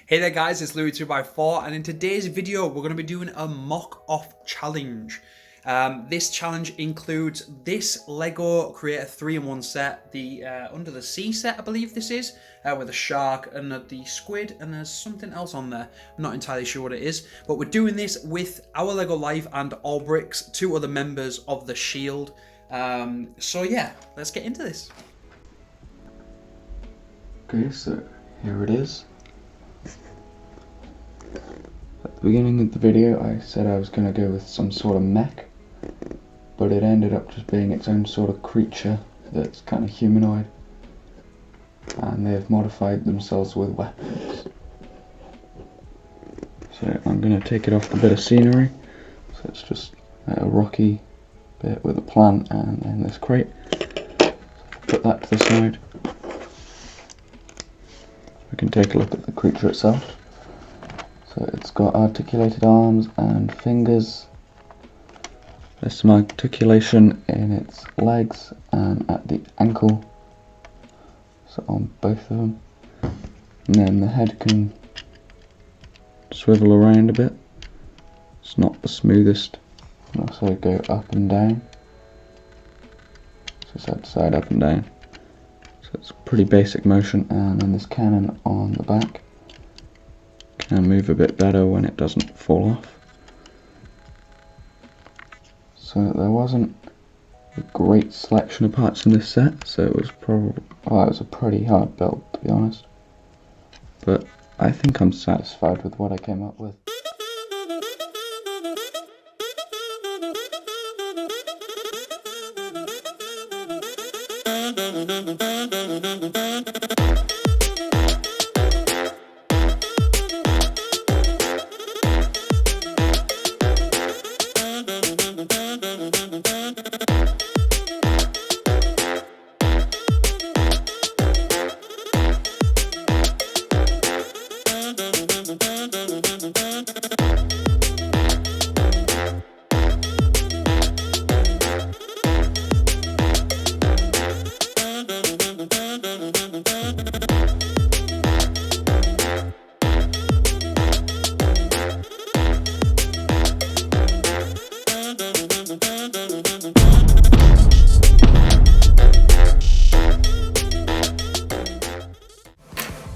Hey there guys, it's Lewi 2x4 and in today's video we're going to be doing a mock-off challenge. This challenge includes this Lego Creator 3-in-1 set, the Under the Sea set I believe this is, with a shark and the squid, and there's something else on there. I'm not entirely sure what it is, but we're doing this with our Lego Life and Allbricks, two other members of the Shield. So yeah, let's get into this. Okay, so here it is. At the beginning of the video I said I was going to go with some sort of mech, but it ended up just being its own sort of creature that's kind of humanoid, and they've modified themselves with weapons. So I'm going to take it off the bit of scenery, so it's just a rocky bit with a plant and then this crate. So put that to the side. We can take a look at the creature itself. So it's got articulated arms and fingers. There's some articulation in its legs and at the ankle, so on both of them. And then the head can swivel around a bit. It's not the smoothest. It can also go up and down. So side to side, up and down. So it's pretty basic motion. And then this cannon on the back can move a bit better when it doesn't fall off. So there wasn't a great selection of parts in this set, so it was probably, well, it was a pretty hard build to be honest. But I think I'm satisfied with what I came up with.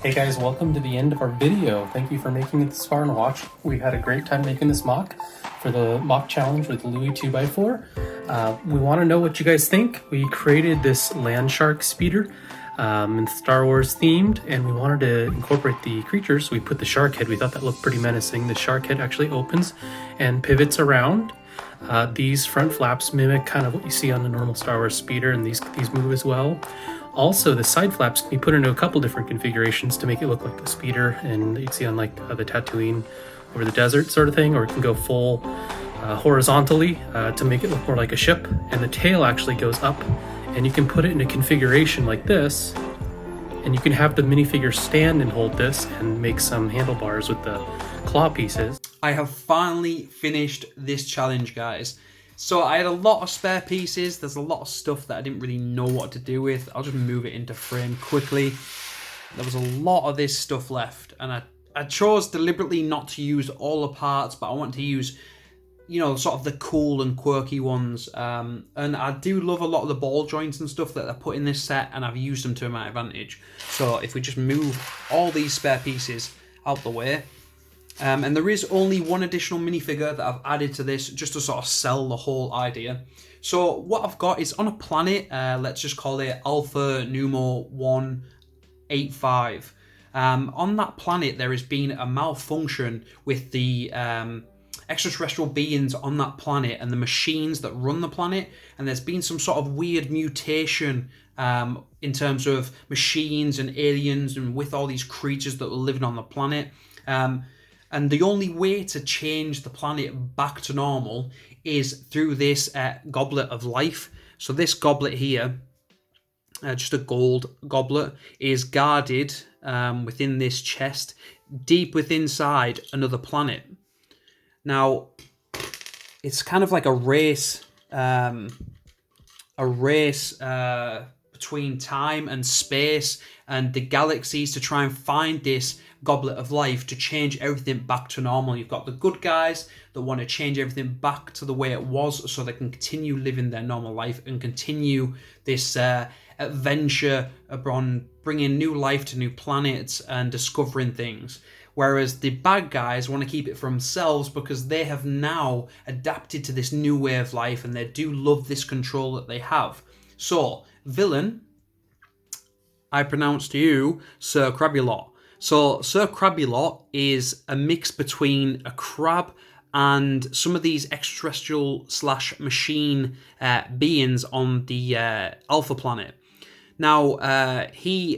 Hey guys, welcome to the end of our video. Thank you for making it this far and watch. We had a great time making this mock for the mock challenge with Lewi 2x4. We want to know what you guys think. We created this land shark speeder and Star Wars themed, and we wanted to incorporate the creatures. We put the shark head. We thought that looked pretty menacing. The shark head actually opens and pivots around. These front flaps mimic kind of what you see on the normal Star Wars speeder, and these move as well. Also, the side flaps can be put into a couple different configurations to make it look like the speeder, and you can see on like the Tatooine over the desert sort of thing, or it can go full horizontally to make it look more like a ship. And the tail actually goes up, and you can put it in a configuration like this, and you can have the minifigure stand and hold this and make some handlebars with the claw pieces. I have finally finished this challenge, guys. So I had a lot of spare pieces. There's a lot of stuff that I didn't really know what to do with. I'll just move it into frame quickly. There was a lot of this stuff left, and I chose deliberately not to use all the parts, but I want to use, you know, sort of the cool and quirky ones. And I do love a lot of the ball joints and stuff that I put in this set, and I've used them to my advantage. So if we just move all these spare pieces out the way. And there is only one additional minifigure that I've added to this just to sort of sell the whole idea. So what I've got is on a planet, let's just call it Alpha Numo 185. On that planet there has been a malfunction with the extraterrestrial beings on that planet and the machines that run the planet, and there's been some sort of weird mutation in terms of machines and aliens and with all these creatures that were living on the planet. And the only way to change the planet back to normal is through this goblet of life. So this goblet here, just a gold goblet, is guarded within this chest, deep within inside another planet. Now, it's kind of like a race between time and space and the galaxies to try and find this goblet of life to change everything back to normal. You've got the good guys that want to change everything back to the way it was so they can continue living their normal life and continue this adventure upon bringing new life to new planets and discovering things. Whereas the bad guys want to keep it for themselves because they have now adapted to this new way of life and they do love this control that they have. So, villain, I pronounce to you Sir Crabulot. So, Sir Crabulot is a mix between a crab and some of these extraterrestrial / machine beings on the Alpha planet. Now, he's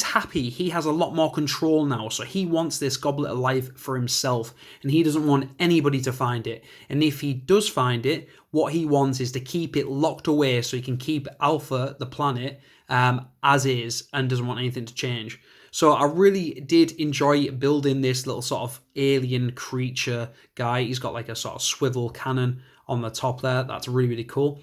happy. He has a lot more control now, so he wants this goblet of life for himself, and he doesn't want anybody to find it. And if he does find it, what he wants is to keep it locked away so he can keep Alpha, the planet, as is, and doesn't want anything to change. So I really did enjoy building this little sort of alien creature guy. He's got like a sort of swivel cannon on the top there. That's really, really cool.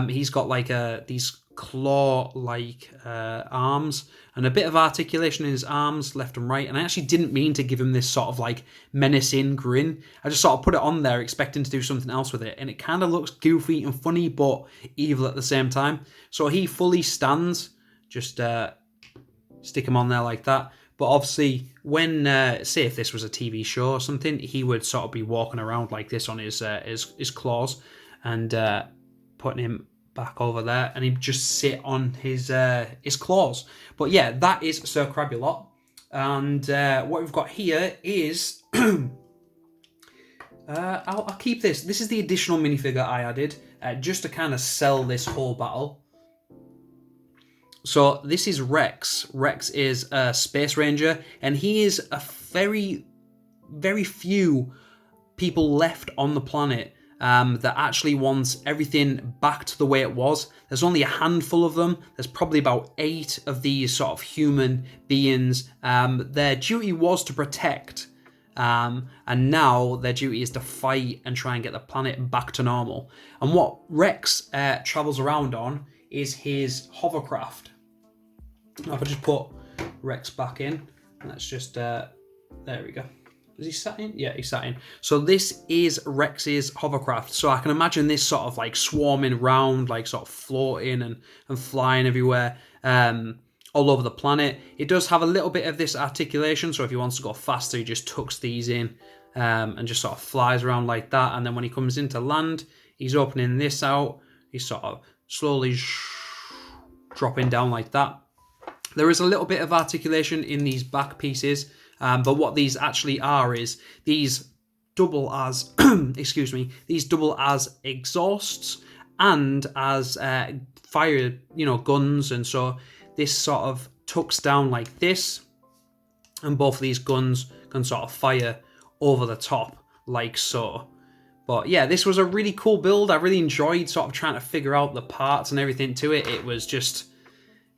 He's got like these claw-like arms and a bit of articulation in his arms left and right, and I actually didn't mean to give him this sort of like menacing grin. I just sort of put it on there expecting to do something else with it, and it kind of looks goofy and funny but evil at the same time. So he fully stands. Just stick him on there like that. But obviously when say if this was a TV show or something, he would sort of be walking around like this on his claws and putting him back over there, and he'd just sit on his claws. But yeah, that is Sir Crabulot. And what we've got here is I'll keep this. This is the additional minifigure I added just to kind of sell this whole battle. So this is Rex. Rex is a space ranger, and he is a very, very few people left on the planet that actually wants everything back to the way it was. There's only a handful of them. There's probably about 8 of these sort of human beings. Their duty was to protect, and now their duty is to fight and try and get the planet back to normal. And what Rex travels around on is his hovercraft. If I just put Rex back in, and let's just, there we go. Is he sat in? Yeah, he's sat in. So this is Rex's hovercraft. So I can imagine this sort of like swarming around, like sort of floating and flying everywhere, all over the planet. It does have a little bit of this articulation, so if he wants to go faster, he just tucks these in and just sort of flies around like that. And then when he comes into land, he's opening this out. He's sort of slowly dropping down like that. There is a little bit of articulation in these back pieces, but what these actually are is these double as, excuse me, these double as exhausts and as fire, guns. And so this sort of tucks down like this, and both of these guns can sort of fire over the top like so. But yeah, this was a really cool build. I really enjoyed sort of trying to figure out the parts and everything to it. It was just,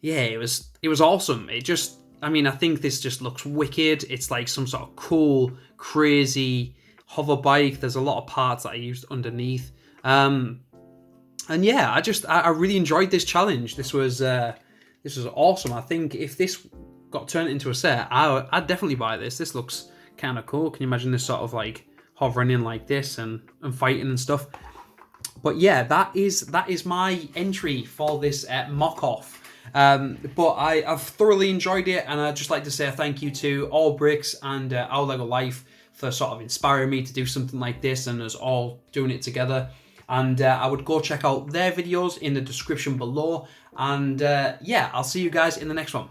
yeah, it was awesome. It just, I think this just looks wicked. It's like some sort of cool, crazy hover bike. There's a lot of parts that I used underneath. And yeah, I really enjoyed this challenge. This was awesome. I think if this got turned into a set, I'd definitely buy this. This looks kind of cool. Can you imagine this sort of like hovering in like this and fighting and stuff? But yeah, that is my entry for this mock off. But I've thoroughly enjoyed it, and I'd just like to say a thank you to Allbricks and Our Lego Life for sort of inspiring me to do something like this and us all doing it together. And I would go check out their videos in the description below. And yeah, I'll see you guys in the next one.